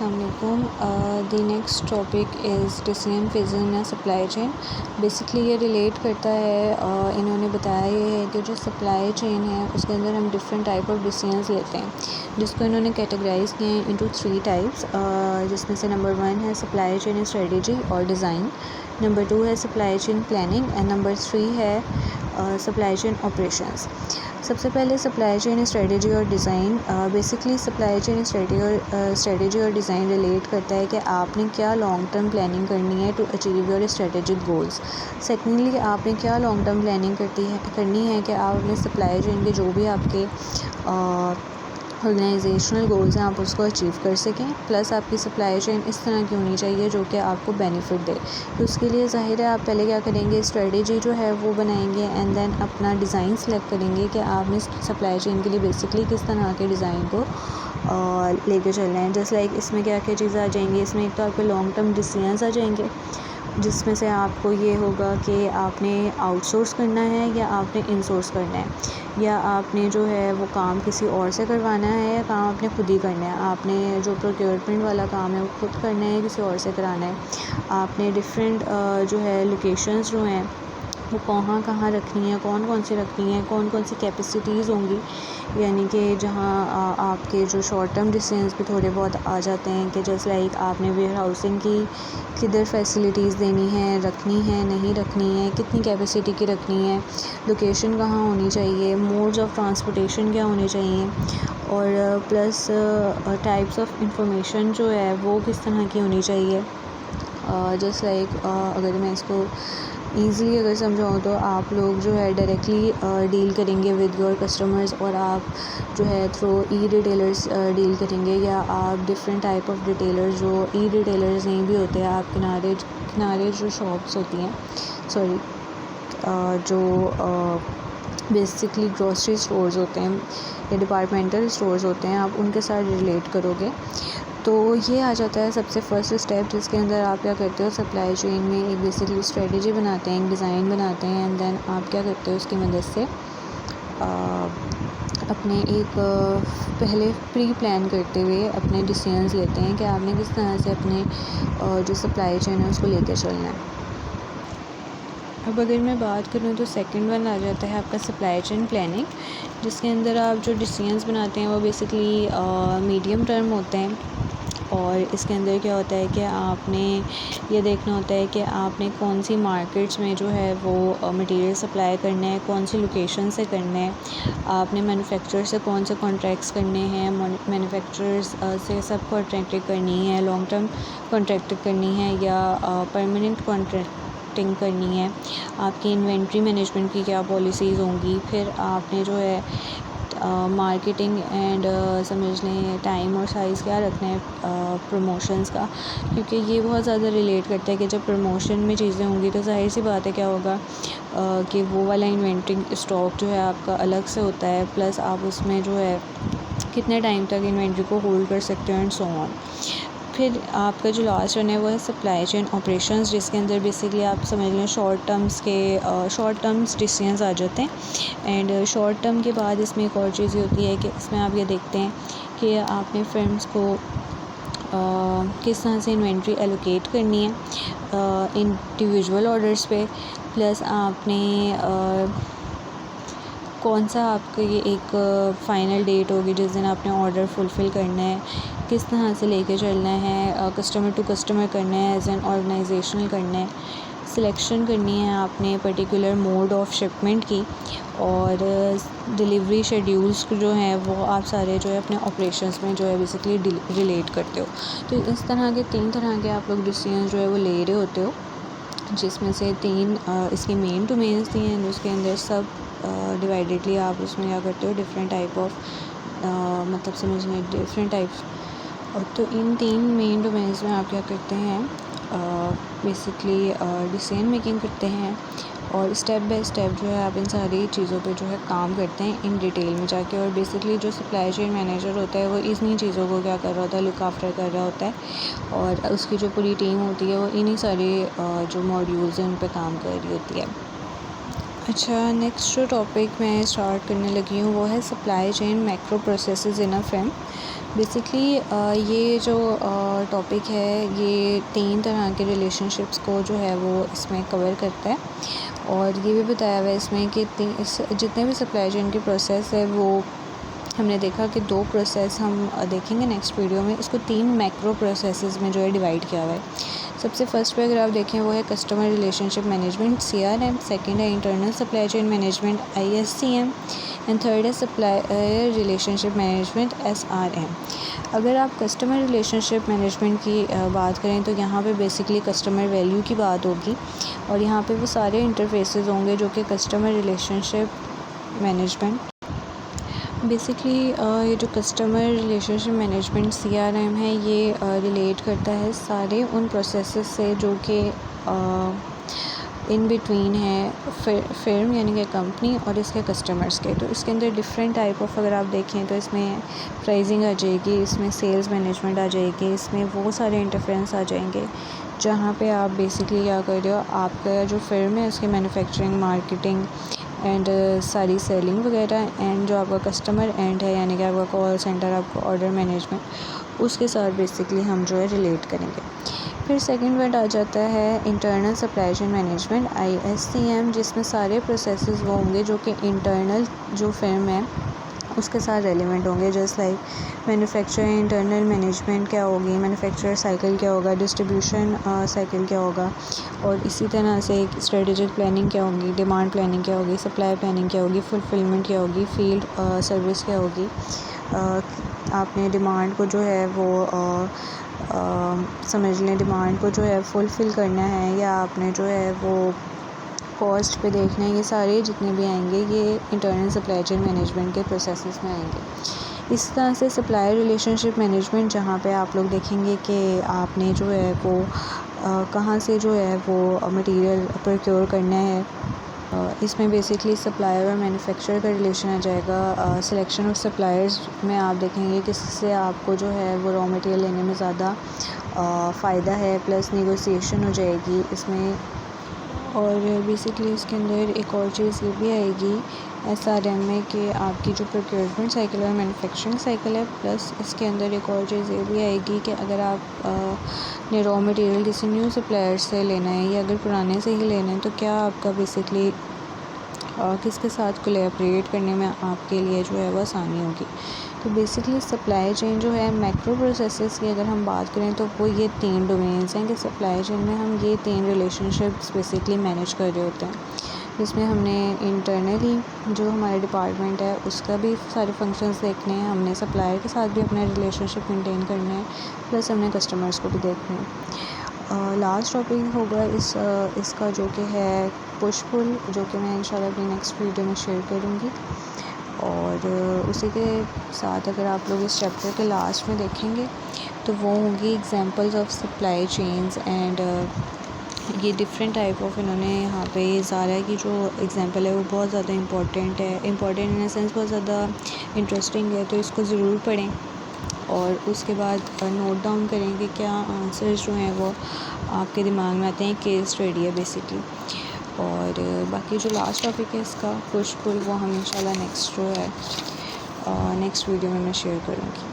السلام علیکم. The next topic is decision phase in supply chain. Basically یہ relate کرتا ہے، انہوں نے بتایا یہ ہے کہ جو سپلائی چین ہے اس کے اندر ہم ڈفرینٹ ٹائپ آف ڈیسیژنز لیتے ہیں، جس کو انہوں نے کیٹیگرائز کیے ہیں انٹو 3 ٹائپس، جس میں سے نمبر 1 ہے سپلائی چین اسٹریٹجی اور ڈیزائن، نمبر 2 ہے supply chain planning, and number 3 ہے سپلائی چین آپریشنز. سب سے پہلے سپلائی چین اسٹریٹجی اور design. Basically supply chain strategy اور ڈیزائن ریلیٹ کرتا ہے کہ آپ نے کیا لانگ ٹرم پلاننگ کرنی ہے to achieve your strategic goals. Secondly آپ نے کیا لانگ ٹرم پلاننگ کرنی ہے کہ آپ اپنے سپلائی چین کے جو بھی آپ کے آرگنائزیشنل گولز ہیں آپ اس کو اچیو کر سکیں. پلس آپ کی سپلائی چین اس طرح کی ہونی چاہیے جو کہ آپ کو بینیفٹ دے. تو اس کے لیے ظاہر ہے آپ پہلے کیا کریں گے، اسٹریٹجی جو ہے وہ بنائیں گے، اینڈ دین اپنا ڈیزائن سلیکٹ کریں گے کہ آپ نے سپلائی چین کے لیے بیسکلی کس طرح کے ڈیزائن کو لے کے چلنا ہے. جیسے لائک اس میں کیا کیا چیزیں آ جائیں گی، اس میں ایک تو آپ کے لانگ ٹرم ڈیسیژنز آ جائیں گے، جس میں سے آپ کو یہ ہوگا کہ آپ نے آؤٹ سورس کرنا ہے یا آپ نے ان سورس کرنا ہے، یا آپ نے جو ہے وہ کام کسی اور سے کروانا ہے یا کام آپ نے خود ہی کرنا ہے. آپ نے جو پروکیورمنٹ والا کام ہے وہ خود کرنا ہے یا کسی اور سے کرانا ہے. آپ نے ڈفرینٹ جو ہے لوکیشنز جو ہیں وہ کہاں رکھنی ہے، کون کون سی رکھنی ہے، کون کون سی کیپیسٹیز ہوں گی، یعنی کہ جہاں آپ کے جو شارٹ ٹرم ڈیسیژنز بھی تھوڑے بہت آ جاتے ہیں کہ جیسے لائک آپ نے ویئر ہاؤسنگ کی کدھر فیسلٹیز دینی ہے، رکھنی ہے نہیں رکھنی ہے، کتنی کیپیسٹی کی رکھنی ہے، لوکیشن کہاں ہونی چاہیے، موڈز آف ٹرانسپورٹیشن کیا ہونے چاہیے، اور پلس ٹائپس آف انفارمیشن جو ہے وہ کس طرح کی ہونی چاہیے. جسٹ لائک اگر میں اس کو ایزیلی اگر سمجھاؤں تو آپ لوگ جو ہے ڈائریکٹلی ڈیل کریں گے ود یور کسٹمرز، اور آپ جو ہے تھرو ای ریٹیلرز ڈیل کریں گے، یا آپ ڈفرینٹ ٹائپ آف ریٹیلرز جو ای ریٹیلرز نہیں بھی ہوتے ہیں، آپ کنارے جو شاپس ہوتی ہیں، جو بیسکلی گروسری اسٹورز ہوتے ہیں یا ڈپارٹمنٹل اسٹورز ہوتے ہیں، آپ ان کے ساتھ ریلیٹ کرو گے. تو یہ آ جاتا ہے سب سے فرسٹ اسٹیپ، جس کے اندر آپ کیا کرتے ہو، سپلائی چین میں ایک بیسکلی اسٹریٹجی بناتے ہیں، ایک ڈیزائن بناتے ہیں، اینڈ دین آپ کیا کرتے ہو اس کی مدد سے اپنے ایک پہلے پری پلان کرتے ہوئے اپنے ڈیسیژنز لیتے ہیں کہ آپ نے کس طرح سے اپنے جو سپلائی چین ہے اس کو لے کے چلنا ہے. اب اگر میں بات کروں تو سیکنڈ ون آ جاتا ہے آپ کا سپلائی چین پلاننگ، جس کے اندر آپ جو ڈیسیژنز بناتے ہیں وہ بیسکلی میڈیم ٹرم ہوتے ہیں. اور اس کے اندر کیا ہوتا ہے کہ آپ نے یہ دیکھنا ہوتا ہے کہ آپ نے کون سی مارکیٹس میں جو ہے وہ مٹیریل سپلائی کرنا ہے، کون سی لوکیشن سے کرنا ہے، آپ نے مینوفیکچرر سے کون سے کانٹریکٹس کرنے ہیں، مینوفیکچررز سے سب کانٹریکٹ کرنی ہے، لانگ ٹرم کانٹریکٹ کرنی ہے یا پرماننٹ کانٹریکٹنگ کرنی ہے، آپ کی انوینٹری مینجمنٹ کی کیا پالیسیز ہوں گی. پھر آپ نے جو ہے مارکیٹنگ اینڈ سمجھ لیں ٹائم اور سائز کیا رکھنا ہے پروموشنز کا، کیونکہ یہ بہت زیادہ ریلیٹ کرتا ہے کہ جب پروموشن میں چیزیں ہوں گی تو ظاہر سی بات ہے کیا ہوگا کہ وہ والا انوینٹری اسٹاک جو ہے آپ کا الگ سے ہوتا ہے، پلس آپ اس میں جو ہے کتنے ٹائم تک انوینٹری کو ہولڈ کر سکتے ہیں اینڈ سو آن. پھر آپ کا جو لاسٹ ون ہے وہ ہے سپلائی چین آپریشنز، جس کے اندر بیسکلی آپ سمجھ لیں شارٹ ٹرمس ڈیسیژنز آ جاتے ہیں. اینڈ شارٹ ٹرم کے بعد اس میں ایک اور چیز یہ ہوتی ہے کہ اس میں آپ یہ دیکھتے ہیں کہ آپ نے فرمز کو کس طرح سے انوینٹری ایلوکیٹ کرنی ہے انڈیویژول آرڈرز پہ، پلس آپ نے کون سا آپ کا یہ ایک فائنل ڈیٹ ہوگی جس دن آپ نے آرڈر فلفل کرنا ہے، کس طرح سے لے کے چلنا ہے، کسٹمر ٹو کسٹمر کرنا ہے، ایز این آرگنائزیشنل کرنا ہے، سلیکشن کرنی ہے آپ نے پرٹیکولر موڈ آف شپمنٹ کی، اور ڈیلیوری شیڈیولز جو ہیں وہ آپ سارے جو ہے اپنے آپریشنس میں جو ہے بیسکلی ریلیٹ کرتے ہو. تو اس طرح کے 3 طرح کے آپ لوگ ڈیسیژنز جو ہے وہ لے رہے ہوتے ہو، جس میں سے 3 اس کی مین ٹو مینس تھی ہیں، اس کے اندر سب ڈیوائڈیڈلی آپ اس میں کیا کرتے ہو ڈفرینٹ ٹائپ آف مطلب سمجھ لیں ڈفرینٹ ٹائپس. تو ان 3 مین ڈومینس میں آپ کیا کرتے ہیں بیسکلی ڈیسیژن میکنگ کرتے ہیں، اور اسٹیپ بائی اسٹیپ جو ہے آپ ان ساری چیزوں پہ جو ہے کام کرتے ہیں ان ڈیٹیل میں جا کے. اور بیسکلی جو سپلائی چین مینیجر ہوتا ہے وہ انہی چیزوں کو کیا کر رہا ہوتا ہے، لک آفٹر کر رہا ہوتا ہے، اور اس کی جو پوری ٹیم ہوتی ہے وہ انہی سارے جو ماڈیولز ہیں ان پہ کام کر رہی ہوتی ہے. اچھا، نیکسٹ جو ٹاپک میں اسٹارٹ کرنے لگی ہوں وہ ہے supply chain macro processes in a firm. Basically یہ جو ٹاپک ہے یہ 3 طرح کے ریلیشن شپس کو جو ہے وہ اس میں کور کرتا ہے، اور یہ بھی بتایا ہوا ہے اس میں کہ جتنے بھی سپلائی چین کی پروسیس ہے وہ ہم نے دیکھا کہ 2 پروسیس ہم دیکھیں گے نیکسٹ ویڈیو میں، اس کو 3 میکرو پروسیسز میں جو ہے ڈیوائڈ کیا ہوا ہے۔ سب سے فرسٹ پہ اگر آپ دیکھیں وہ ہے customer relationship management CRM، second ہے internal supply chain management ISCM، and third ہے supplier relationship management SRM۔ اگر آپ کسٹمر ریلیشن شپ مینجمنٹ کی بات کریں تو یہاں پہ بیسکلی کسٹمر ویلیو کی بات ہوگی، اور یہاں پہ وہ سارے انٹرفیسز ہوں گے جو کہ customer relationship management basically یہ جو customer relationship management CRM ہے یہ ریلیٹ کرتا ہے سارے ان پروسیسز سے جو کہ ان بٹوین ہے فرم یعنی کہ کمپنی اور اس کے کسٹمرز کے۔ تو اس کے اندر ڈفرینٹ ٹائپ آف اگر آپ دیکھیں تو اس میں پرائزنگ آ جائے گی، اس میں سیلز مینجمنٹ آ جائے گی، اس میں وہ سارے انٹرفیرنس آ جائیں گے جہاں پہ آپ بیسکلی کیا کر رہے ہو، آپ کا جو فرم ہے اس کی مینوفیکچرنگ، مارکیٹنگ اینڈ ساری سیلنگ وغیرہ، اینڈ جو آپ کا کسٹمر اینڈ ہے یعنی کہ آپ کا کال سینٹر، آپ کا آرڈر مینجمنٹ، اس کے ساتھ بیسکلی ہم جو ہے ریلیٹ کریں گے۔ پھر سیکنڈ ورڈ آ جاتا ہے internal supply chain management ISCM، جس میں سارے پروسیسز وہ ہوں گے جو کہ انٹرنل جو فرم ہے اس کے ساتھ ریلیونٹ ہوں گے، جیسے لائک مینوفیکچر انٹرنل مینجمنٹ کیا ہوگی، مینوفیکچر سائیکل کیا ہوگا، ڈسٹریبیوشن سائیکل کیا ہوگا، اور اسی طرح سے ایک اسٹریٹجک پلاننگ کیا ہوگی، ڈیمانڈ پلاننگ کیا ہوگی، سپلائی پلاننگ کیا ہوگی، فلفلمنٹ کیا ہوگی، فیلڈ سروس کیا ہوگی۔ آپ نے ڈیمانڈ کو جو ہے وہ سمجھ لیں، ڈیمانڈ کو جو ہے فلفل کرنا ہے یا آپ نے جو ہے وہ کاسٹ پہ دیکھنا ہے، یہ سارے جتنے بھی آئیں گے یہ انٹرنل سپلائی چین مینجمنٹ کے پروسیسز میں آئیں گے۔ اس طرح سے سپلائی ریلیشن شپ مینجمنٹ جہاں پہ آپ لوگ دیکھیں گے کہ آپ نے جو ہے وہ کہاں سے جو ہے وہ مٹیریل پروکیور کرنا ہے، اس میں بیسکلی سپلائر اور مینوفیکچرر کا ریلیشن آ جائے گا۔ سلیکشن آف سپلائرز میں آپ دیکھیں گے کس سے آپ کو جو ہے وہ را مٹیریل لینے میں زیادہ فائدہ ہے، پلس نیگوسیشن ہو جائے گی اس میں، اور بیسکلی اس کے اندر ایک اور چیز یہ بھی آئے گی SRM میں کہ آپ کی جو پروکیورمنٹ سائیکل اور مینوفیکچرنگ سائیکل ہے، پلس اس کے اندر ایک اور چیز یہ بھی آئے گی کہ اگر آپ نے را مٹیریل کسی نیو سپلائر سے لینا ہے یا اگر پرانے سے ہی لینا ہے تو کیا آپ کا بیسکلی کس کے ساتھ کولیبریٹ کرنے میں آپ کے لیے جو ہے وہ آسانی ہوگی۔ تو بیسکلی سپلائی چین جو ہے میکرو پروسیسز کی اگر ہم بات کریں تو وہ یہ 3 ڈومینز ہیں کہ سپلائی چین میں ہم یہ 3 ریلیشن شپس بیسکلی مینیج کر رہے ہوتے ہیں، جس میں ہم نے انٹرنلی جو ہمارے ڈپارٹمنٹ ہے اس کا بھی سارے فنکشنز دیکھنے ہیں، ہم نے سپلائر کے ساتھ بھی اپنا ریلیشن شپ مینٹین کرنا ہے، پلس ہم نے کسٹمرز کو بھی دیکھنا ہے۔ لاسٹ ٹاپک ہوگا اس کا جو کہ ہے پش پل، جو کہ میں انشاءاللہ اپنی نیکسٹ ویڈیو میں شیئر کروں گی، اور اسی کے ساتھ اگر آپ لوگ اس چیپٹر کے لاسٹ میں دیکھیں گے تو وہ ہوں گی examples of supply chains, and یہ ڈفرینٹ ٹائپ آف انہوں نے یہاں پہ زارا کی جو ایگزامپل ہے وہ بہت زیادہ امپورٹنٹ ہے، امپورٹنٹ ان اے سینس بہت زیادہ انٹرسٹنگ ہے، تو اس کو ضرور پڑھیں اور اس کے بعد نوٹ ڈاؤن کریں کہ کیا آنسرز جو ہیں وہ آپ کے دماغ میں آتے ہیں۔ کیس اسٹڈی ہے بیسکلی، اور باقی جو لاسٹ ٹاپک ہے اس کا پش پل وہ ہم انشاءاللہ نیکسٹ جو ہے نیکسٹ ویڈیو میں شیئر کروں گی۔